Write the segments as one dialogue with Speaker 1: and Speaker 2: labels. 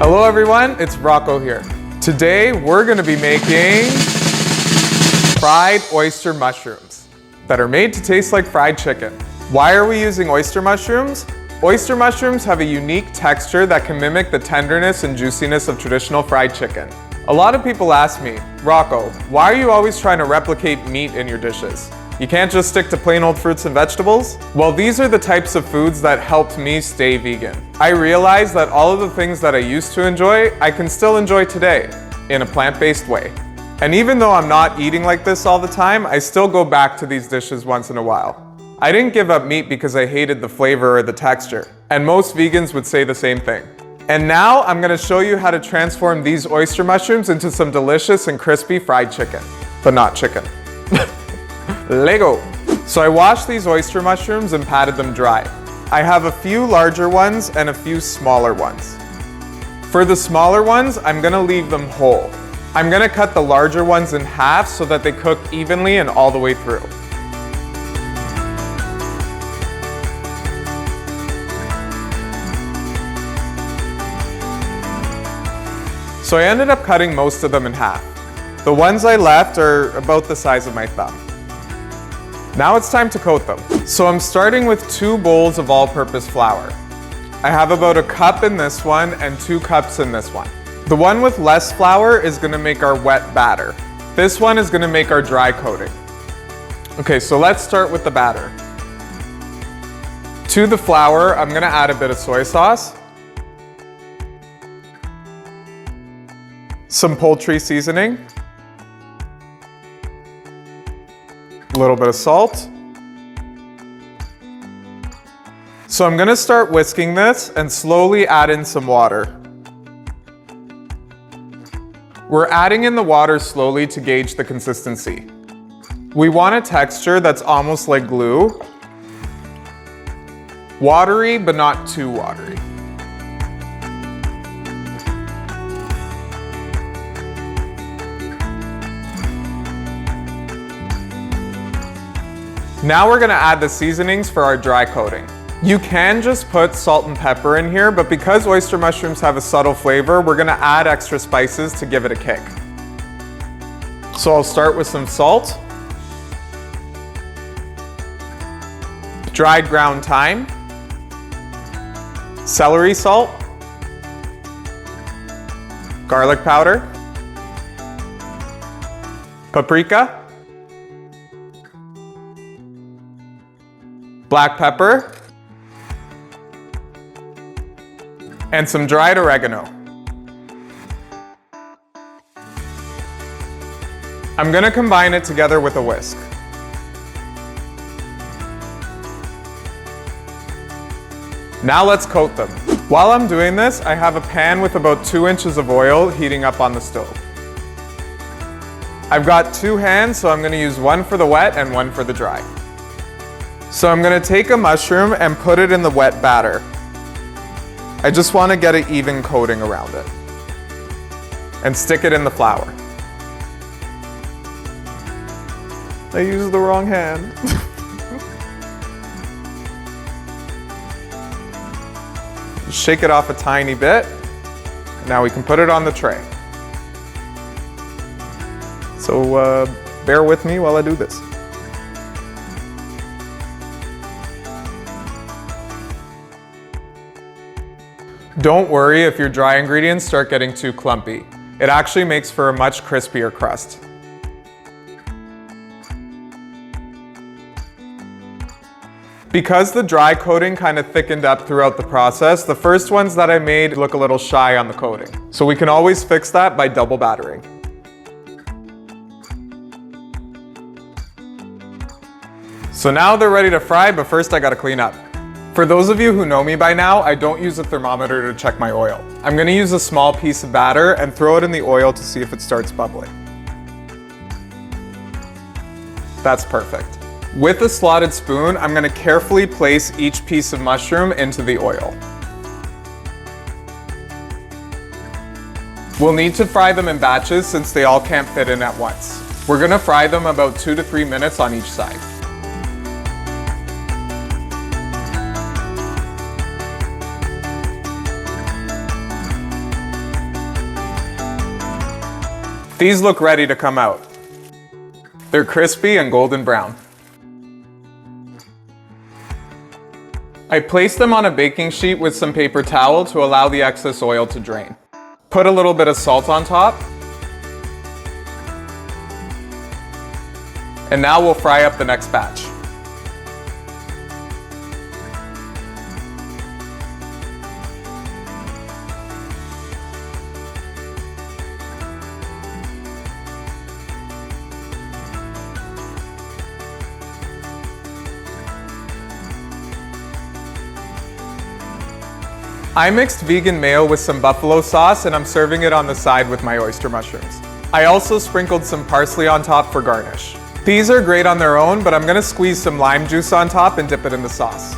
Speaker 1: Hello everyone, it's Rocco here. Today we're going to be making fried oyster mushrooms that are made to taste like fried chicken. Why are we using oyster mushrooms? Oyster mushrooms have a unique texture that can mimic the tenderness and juiciness of traditional fried chicken. A lot of people ask me, Rocco, why are you always trying to replicate meat in your dishes? You can't just stick to plain old fruits and vegetables? Well, these are the types of foods that helped me stay vegan. I realized that all of the things that I used to enjoy, I can still enjoy today in a plant-based way. And even though I'm not eating like this all the time, I still go back to these dishes once in a while. I didn't give up meat because I hated the flavor or the texture, and most vegans would say the same thing. And now I'm gonna show you how to transform these oyster mushrooms into some delicious and crispy fried chicken, but not chicken. Lego. So I washed these oyster mushrooms and patted them dry. I have a few larger ones and a few smaller ones. For the smaller ones, I'm gonna leave them whole. I'm gonna cut the larger ones in half so that they cook evenly and all the way through. So I ended up cutting most of them in half. The ones I left are about the size of my thumb. Now it's time to coat them. So I'm starting with 2 bowls of all-purpose flour. I have about a cup in this one and 2 cups in this one. The one with less flour is gonna make our wet batter. This one is gonna make our dry coating. Okay, so let's start with the batter. To the flour, I'm gonna add a bit of soy sauce, some poultry seasoning, a little bit of salt. So I'm gonna start whisking this and slowly add in some water. We're adding in the water slowly to gauge the consistency. We want a texture that's almost like glue. Watery, but not too watery. Now we're gonna add the seasonings for our dry coating. You can just put salt and pepper in here, but because oyster mushrooms have a subtle flavor, we're gonna add extra spices to give it a kick. So I'll start with some salt, dried ground thyme, celery salt, garlic powder, paprika, black pepper, and some dried oregano. I'm gonna combine it together with a whisk. Now let's coat them. While I'm doing this, I have a pan with about 2 inches of oil heating up on the stove. I've got 2 hands, so I'm gonna use one for the wet and one for the dry. So I'm gonna take a mushroom and put it in the wet batter. I just wanna get an even coating around it. And stick it in the flour. I used the wrong hand. Shake it off a tiny bit. Now we can put it on the tray. So bear with me while I do this. Don't worry if your dry ingredients start getting too clumpy. It actually makes for a much crispier crust. Because the dry coating kind of thickened up throughout the process, the first ones that I made look a little shy on the coating. So we can always fix that by double battering. So now they're ready to fry, but first I gotta clean up. For those of you who know me by now, I don't use a thermometer to check my oil. I'm gonna use a small piece of batter and throw it in the oil to see if it starts bubbling. That's perfect. With a slotted spoon, I'm gonna carefully place each piece of mushroom into the oil. We'll need to fry them in batches since they all can't fit in at once. We're gonna fry them about 2 to 3 minutes on each side. These look ready to come out. They're crispy and golden brown. I placed them on a baking sheet with some paper towel to allow the excess oil to drain. Put a little bit of salt on top. And now we'll fry up the next batch. I mixed vegan mayo with some buffalo sauce and I'm serving it on the side with my oyster mushrooms. I also sprinkled some parsley on top for garnish. These are great on their own, but I'm gonna squeeze some lime juice on top and dip it in the sauce.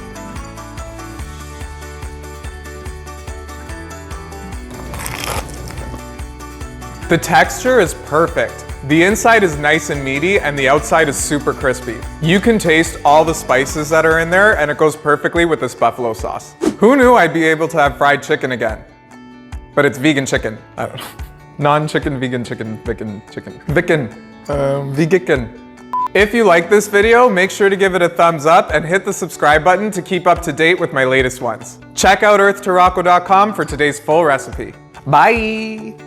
Speaker 1: The texture is perfect. The inside is nice and meaty and the outside is super crispy. You can taste all the spices that are in there and it goes perfectly with this buffalo sauce. Who knew I'd be able to have fried chicken again? But it's vegan chicken. I don't know. Non-chicken, vegan chicken, vegan chicken. Vegan. If you like this video, make sure to give it a thumbs up and hit the subscribe button to keep up to date with my latest ones. Check out earth2rocco.com for today's full recipe. Bye!